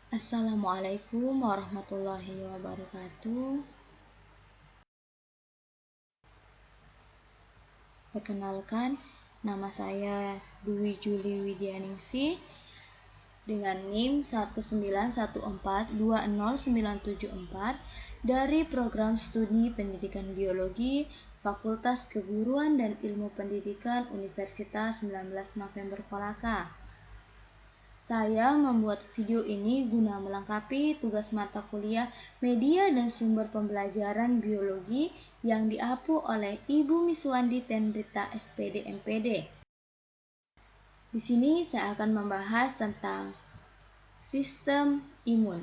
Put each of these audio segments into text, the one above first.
Assalamualaikum warahmatullahi wabarakatuh. Perkenalkan, nama saya Dwi Juli Widianingsi dengan NIM 191420974 dari Program Studi Pendidikan Biologi Fakultas Keguruan dan Ilmu Pendidikan Universitas 19 November Kolaka. Saya membuat video ini guna melengkapi tugas mata kuliah Media dan Sumber Pembelajaran Biologi yang diapu oleh Ibu Miswandi Tendrita SPD MPD. Di sini saya akan membahas tentang sistem imun.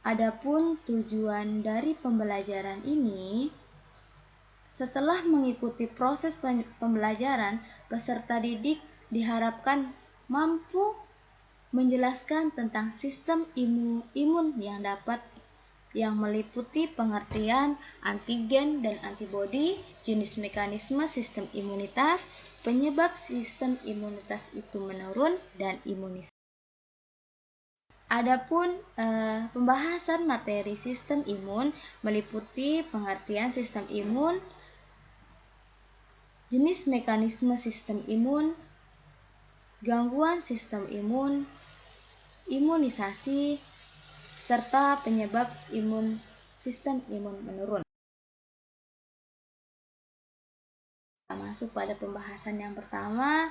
Adapun tujuan dari pembelajaran ini, setelah mengikuti proses pembelajaran, peserta didik diharapkan mampu menjelaskan tentang sistem imun yang meliputi pengertian antigen dan antibodi, jenis mekanisme sistem imunitas, penyebab sistem imunitas itu menurun, dan imunisasi. Adapun pembahasan materi sistem imun meliputi pengertian sistem imun, jenis mekanisme sistem imun, gangguan sistem imun, imunisasi, serta penyebab sistem imun menurun. Kita masuk pada pembahasan yang pertama.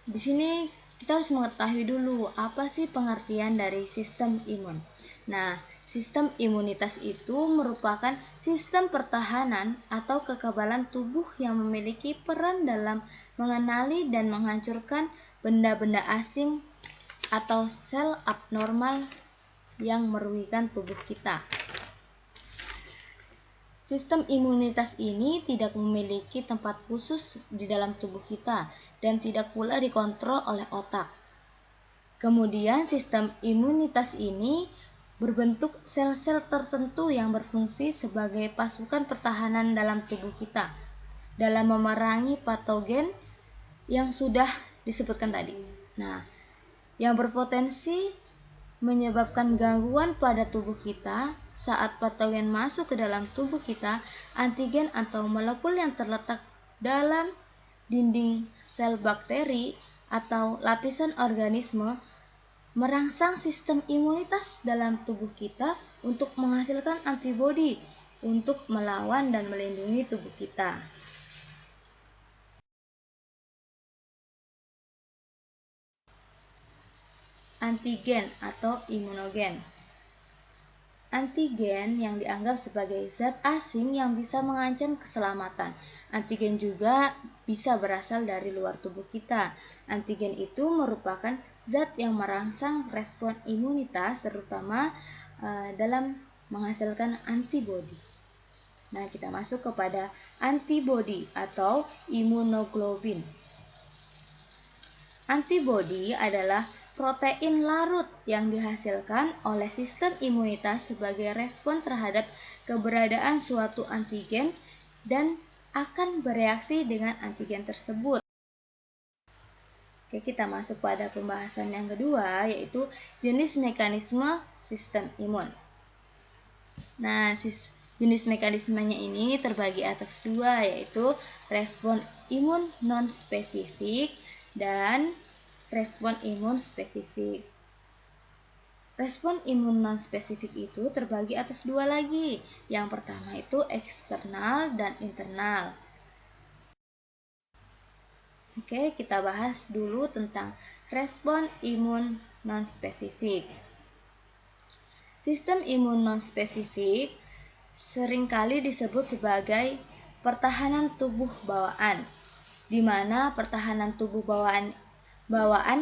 Di sini kita harus mengetahui dulu apa sih pengertian dari sistem imun. Nah, sistem imunitas itu merupakan sistem pertahanan atau kekebalan tubuh yang memiliki peran dalam mengenali dan menghancurkan benda-benda asing atau sel abnormal yang merugikan tubuh kita. Sistem imunitas ini tidak memiliki tempat khusus di dalam tubuh kita dan tidak pula dikontrol oleh otak. Kemudian sistem imunitas ini berbentuk sel-sel tertentu yang berfungsi sebagai pasukan pertahanan dalam tubuh kita dalam memerangi patogen yang sudah disebutkan tadi. Nah, yang berpotensi menyebabkan gangguan pada tubuh kita saat patogen masuk ke dalam tubuh kita, antigen atau molekul yang terletak dalam dinding sel bakteri atau lapisan organisme merangsang sistem imunitas dalam tubuh kita untuk menghasilkan antibodi untuk melawan dan melindungi tubuh kita. Antigen atau imunogen. Antigen yang dianggap sebagai zat asing yang bisa mengancam keselamatan. Antigen juga bisa berasal dari luar tubuh kita. Antigen itu merupakan zat yang merangsang respon imunitas, terutama dalam menghasilkan antibodi. Nah, kita masuk kepada antibodi atau imunoglobulin. Antibodi adalah protein larut yang dihasilkan oleh sistem imunitas sebagai respon terhadap keberadaan suatu antigen dan akan bereaksi dengan antigen tersebut. Oke, kita masuk pada pembahasan yang kedua, yaitu jenis mekanisme sistem imun. Nah, jenis mekanismenya ini terbagi atas dua, yaitu respon imun non-spesifik dan respon imun spesifik. Respon imun non-spesifik itu terbagi atas dua lagi. Yang pertama itu eksternal dan internal. Oke, kita bahas dulu tentang respon imun non-spesifik. Sistem imun non-spesifik seringkali disebut sebagai pertahanan tubuh bawaan, di mana pertahanan tubuh bawaan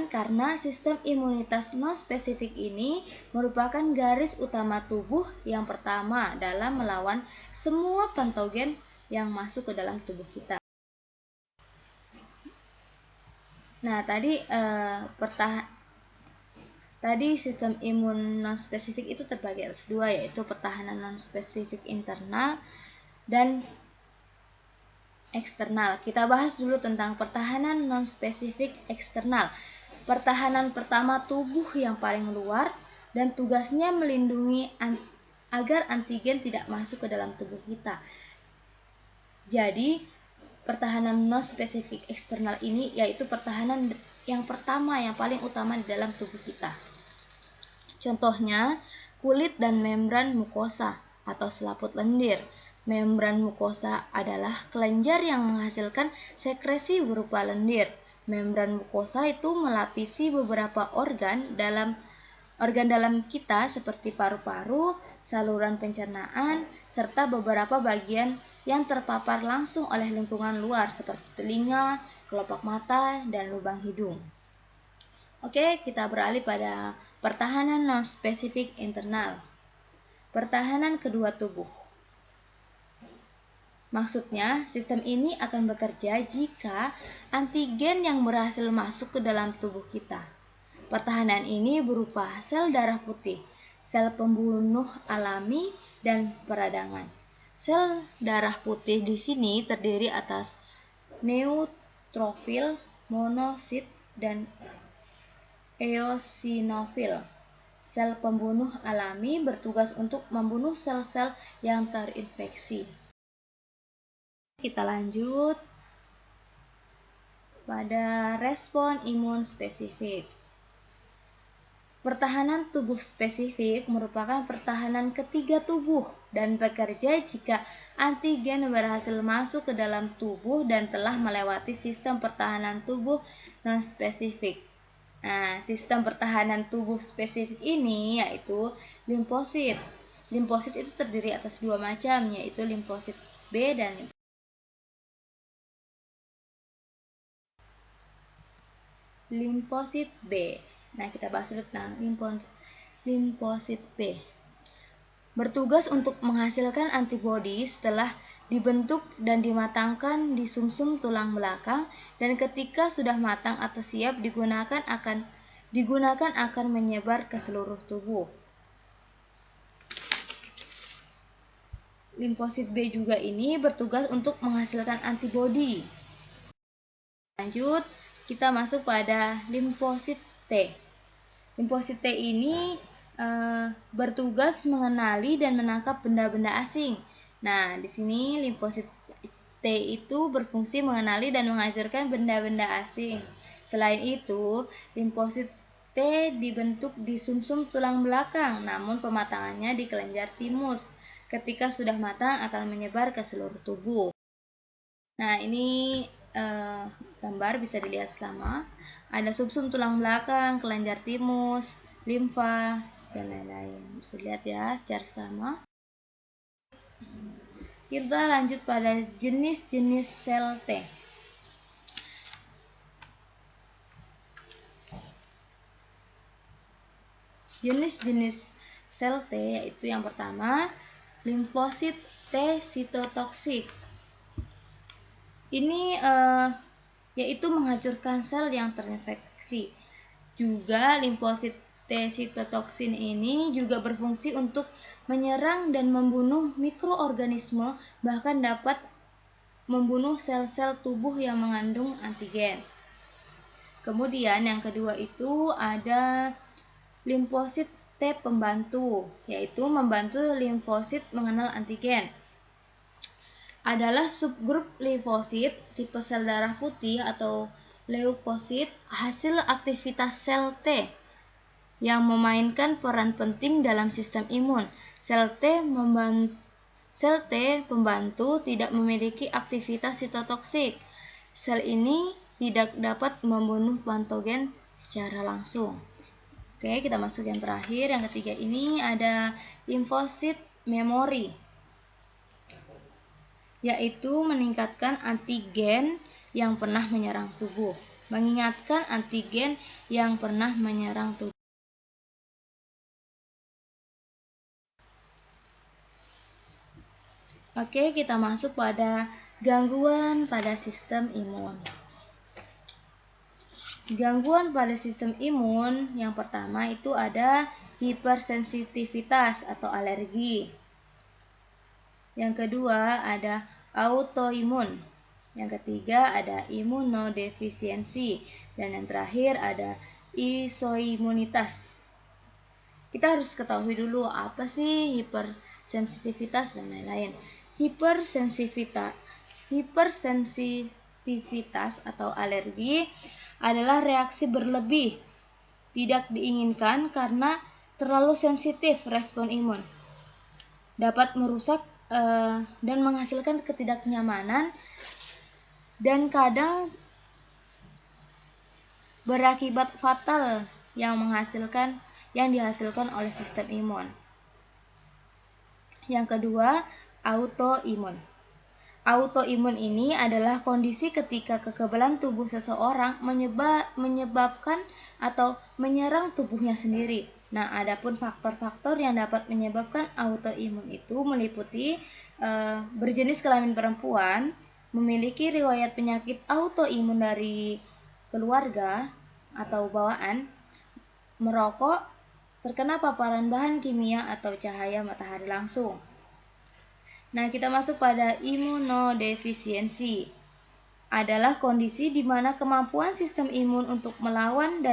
karena sistem imunitas non-spesifik ini merupakan garis utama tubuh yang pertama dalam melawan semua patogen yang masuk ke dalam tubuh kita. Nah, tadi sistem imun non-spesifik itu terbagi atas dua, yaitu pertahanan non-spesifik internal dan eksternal. Kita bahas dulu tentang pertahanan non-spesifik eksternal. pertahanan pertama tubuh yang paling luar dan tugasnya melindungi agar antigen tidak masuk ke dalam tubuh kita. Jadi, pertahanan non-spesifik eksternal ini yaitu pertahanan yang pertama yang paling utama di dalam tubuh kita. Contohnya, kulit dan membran mukosa atau selaput lendir. Membran mukosa adalah kelenjar yang menghasilkan sekresi berupa lendir. Membran mukosa itu melapisi beberapa organ dalam kita seperti paru-paru, saluran pencernaan, serta beberapa bagian yang terpapar langsung oleh lingkungan luar seperti telinga, kelopak mata, dan lubang hidung. Oke, kita beralih pada pertahanan non-spesifik internal. Pertahanan kedua tubuh. Maksudnya, sistem ini akan bekerja jika antigen yang berhasil masuk ke dalam tubuh kita. Pertahanan ini berupa sel darah putih, sel pembunuh alami, dan peradangan. Sel darah putih di sini terdiri atas neutrofil, monosit, dan eosinofil. Sel pembunuh alami bertugas untuk membunuh sel-sel yang terinfeksi. Kita lanjut pada respon imun spesifik. Pertahanan tubuh spesifik merupakan pertahanan ketiga tubuh dan bekerja jika antigen berhasil masuk ke dalam tubuh dan telah melewati sistem pertahanan tubuh non-spesifik. Nah, sistem pertahanan tubuh spesifik ini yaitu limfosit. Limfosit itu terdiri atas dua macam, yaitu limfosit B dan limfosit B. Nah, kita bahas dulu tentang limfosit B. Bertugas untuk menghasilkan antibodi setelah dibentuk dan dimatangkan di sumsum tulang belakang, dan ketika sudah matang atau siap digunakan akan menyebar ke seluruh tubuh. Limfosit B juga ini bertugas untuk menghasilkan antibodi. Lanjut, kita masuk pada limfosit T. Limfosit T ini bertugas mengenali dan menangkap benda-benda asing. Nah, di sini limfosit T itu berfungsi mengenali dan menghancurkan benda-benda asing. Selain itu, limfosit T dibentuk di sumsum tulang belakang, namun pematangannya di kelenjar timus. Ketika sudah matang akan menyebar ke seluruh tubuh. Nah, ini gambar bisa dilihat sama. Ada sumsum tulang belakang, kelenjar timus, limfa, dan lain-lain. Bisa dilihat ya secara sama. Kita lanjut pada jenis-jenis sel T. Jenis-jenis sel T yaitu yang pertama, limfosit T sitotoksik. Ini yaitu menghancurkan sel yang terinfeksi. Juga limfosit T sitotoksin ini juga berfungsi untuk menyerang dan membunuh mikroorganisme, bahkan dapat membunuh sel-sel tubuh yang mengandung antigen. Kemudian yang kedua itu ada limfosit T pembantu, yaitu membantu limfosit mengenal antigen. Adalah subgrup limfosit tipe sel darah putih atau leukosit hasil aktivitas sel T yang memainkan peran penting dalam sistem imun. Sel T pembantu tidak memiliki aktivitas sitotoksik. Sel ini tidak dapat membunuh patogen secara langsung. Oke, kita masuk yang terakhir, yang ketiga ini ada limfosit memori, yaitu meningkatkan antigen yang pernah menyerang tubuh. Mengingatkan antigen yang pernah menyerang tubuh. Oke, kita masuk pada gangguan pada sistem imun. Gangguan pada sistem imun yang pertama itu ada hipersensitivitas atau alergi. Yang kedua ada autoimun. Yang ketiga ada imunodefisiensi. Dan yang terakhir ada isoimunitas. Kita harus ketahui dulu apa sih hipersensitivitas dan lain-lain. Hipersensitivitas atau alergi adalah reaksi berlebih tidak diinginkan karena terlalu sensitif respon imun. Dapat merusak dan menghasilkan ketidaknyamanan dan kadang berakibat fatal yang dihasilkan oleh sistem imun. Yang kedua, autoimun. Autoimun ini adalah kondisi ketika kekebalan tubuh seseorang menyebabkan atau menyerang tubuhnya sendiri. Nah, adapun faktor-faktor yang dapat menyebabkan autoimun itu meliputi berjenis kelamin perempuan, memiliki riwayat penyakit autoimun dari keluarga atau bawaan, merokok, terkena paparan bahan kimia atau cahaya matahari langsung. Nah, kita masuk pada imunodefisiensi. Adalah kondisi di mana kemampuan sistem imun untuk melawan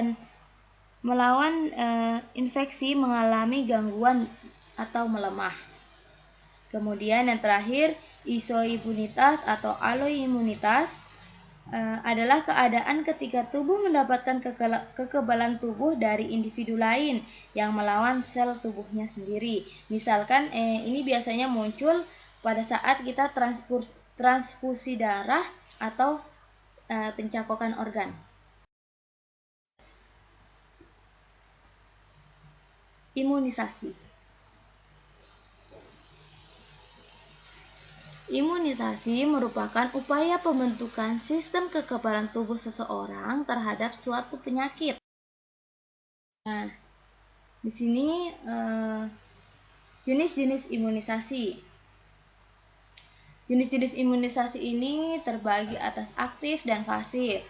infeksi mengalami gangguan atau melemah. Kemudian yang terakhir, isoimunitas atau aloimunitas adalah keadaan ketika tubuh mendapatkan kekebalan tubuh dari individu lain yang melawan sel tubuhnya sendiri. Misalkan ini biasanya muncul pada saat kita transfusi darah atau pencakokan organ. Imunisasi. Imunisasi merupakan upaya pembentukan sistem kekebalan tubuh seseorang terhadap suatu penyakit. Nah, di sini jenis-jenis imunisasi. Jenis-jenis imunisasi ini terbagi atas aktif dan pasif.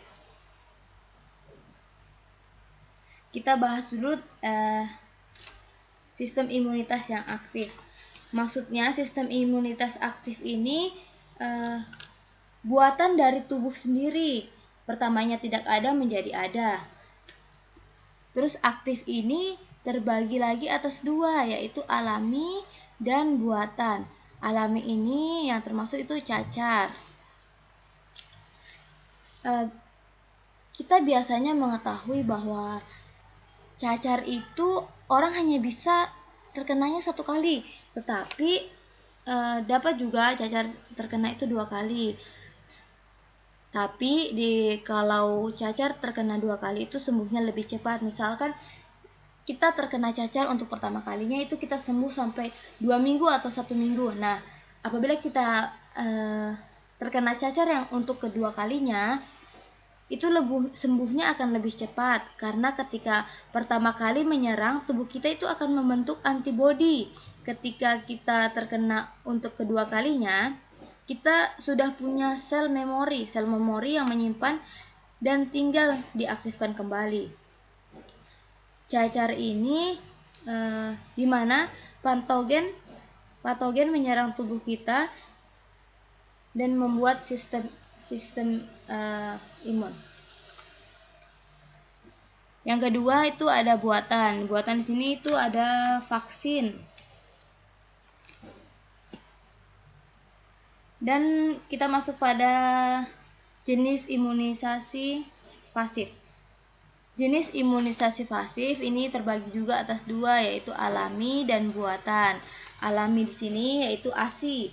Kita bahas dulu sistem imunitas yang aktif. Maksudnya sistem imunitas aktif ini buatan dari tubuh sendiri. Pertamanya tidak ada menjadi ada. Terus aktif ini terbagi lagi atas dua, yaitu alami dan buatan. Alami ini yang termasuk itu cacar. Kita biasanya mengetahui bahwa cacar itu orang hanya bisa terkenanya satu kali, tetapi dapat juga cacar terkena itu 2 kali. Tapi kalau cacar terkena 2 kali itu sembuhnya lebih cepat. Misalkan kita terkena cacar untuk pertama kalinya itu kita sembuh sampai 2 minggu atau 1 minggu. Nah, apabila kita terkena cacar yang untuk kedua kalinya, itu sembuhnya akan lebih cepat karena ketika pertama kali menyerang, tubuh kita itu akan membentuk antibodi. Ketika kita terkena untuk kedua kalinya, kita sudah punya sel memori yang menyimpan dan tinggal diaktifkan kembali. Cacar ini di mana patogen menyerang tubuh kita dan membuat sistem imun. Yang kedua itu ada buatan. Buatan di sini itu ada vaksin. Dan kita masuk pada jenis imunisasi pasif. Jenis imunisasi pasif ini terbagi juga atas dua, yaitu alami dan buatan. Alami di sini yaitu ASI.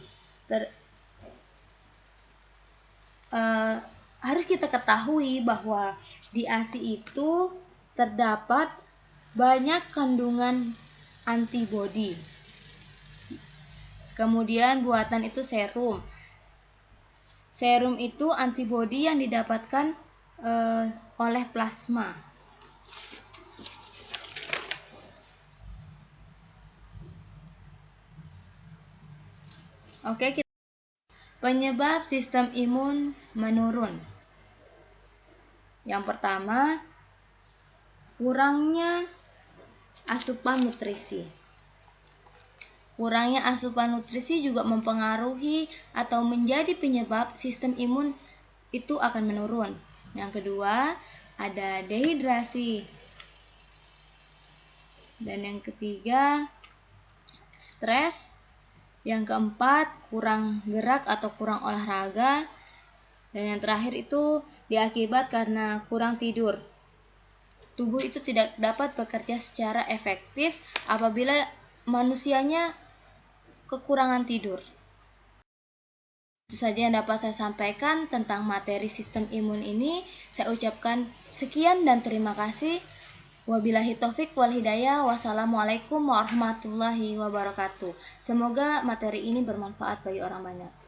Harus kita ketahui bahwa di ASI itu terdapat banyak kandungan antibodi. Kemudian buatan itu serum. Serum itu antibodi yang didapatkan oleh plasma. Oke, penyebab sistem imun menurun. Yang pertama, kurangnya asupan nutrisi. Kurangnya asupan nutrisi juga mempengaruhi atau menjadi penyebab sistem imun itu akan menurun. Yang kedua, ada dehidrasi. Dan yang ketiga, stres. Yang keempat, kurang gerak atau kurang olahraga. Dan yang terakhir itu diakibat karena kurang tidur. Tubuh itu tidak dapat bekerja secara efektif apabila manusianya kekurangan tidur. Itu saja yang dapat saya sampaikan tentang materi sistem imun ini. Saya ucapkan sekian dan terima kasih. Wabillahi taufik wal hidayah. Wassalamualaikum warahmatullahi wabarakatuh. Semoga materi ini bermanfaat bagi orang banyak.